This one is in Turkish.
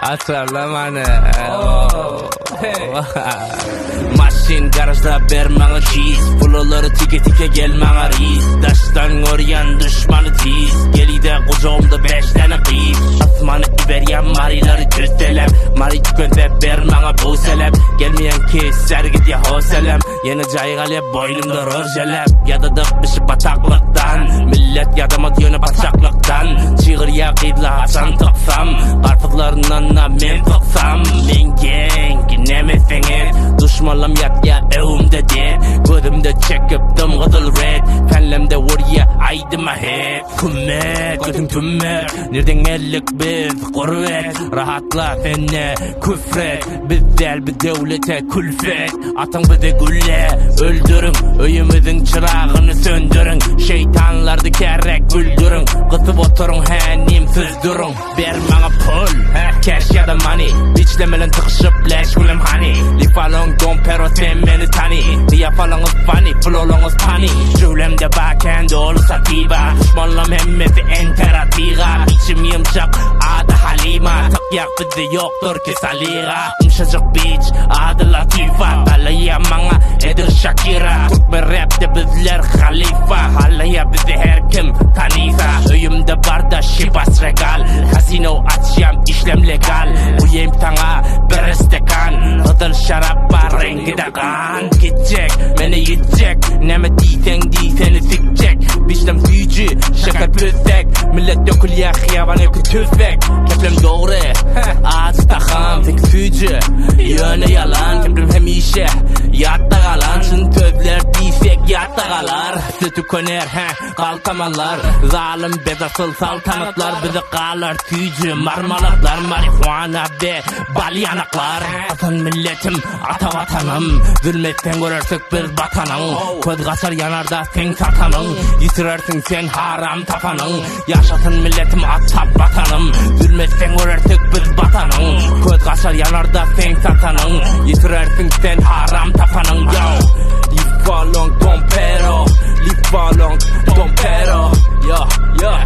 Hatırlamanı Maşin garajda bermana cheese Pulaları tike tike gelmana reis Daştan görüyen düşmanı tiz Gelide kucağımda 5 tane kıyız Asmanı iberiyen marileri düzdelem Mari tükönte bermana bu selem Gelmeyen ki sergit ya hoselem Yeni caygalı boynumda rorjelem Yadadık bir şey bataklıktan Millet yadamat yönü bataklıktan Çığır ya kıydla hasan tıksam Karpızlarından men tıksam Men genk nemesiniz Düşmanlam yat ya evimde de Gözümde çekip dım kızıl red Penlemde vur ya aydıma hep Kümmet gözüm tümmet Nereden geldik biz kurvet Rahatla fenne küfret Biz del bir devlete külfet Atın bizi gülle öldürün Öyümüzün çırağını söndürün Şeytanlar kerek güldürün Kısıp oturun hennim süzdürün Ber bana pul cash ya da money Biçlemelen tıkışıp leş gülüm hani Lifalong don pero sen beni tani Kıyafalınız funny flowlunuz pani Cülemde bakende olursa tiba Düşmanlam hemmesi enteratiga İçim yımşak adı Halima Tık yak bizi yoktur ki saliga Umşacık bitch adı Latifa Talaya bana edir Shakira Türkmen rapte bizler halifa Halaya bizi her kim tanisa Öyümde barda şibas regal Kasino açyam işlem legal Uyuyayım sana bir istekan Hıdıl şarap var rengi de kan Gidecek beni yiyecek Neme diysen sikecek Biçlem büyücü şeker püzdek Millet dökül ya hıyaban yok tüzbek Keplem doğru ağzı takam tek fücü Yöne yalan kemdim hemişe Yatta kalan şun tözler diysek yatta kalar Sütü köner kalkamalar Zalim bezasıl saltanatlar Bizi kalar fücü marmalaklar Marihuana ve bal yanaklar Atan milletim ata vatanım Zulmetten görürsük biz batanın Köz kaçar yanarda sen satanın Yitirersin sen haram tapanın Yaşasın milletim atap vatanım Zulmetten görürsük biz batanın Köz kaçar yanarda sen satanın Yitirersin sen haram tapanın Yo, leave along don pero Leave along don pero Yo, yeah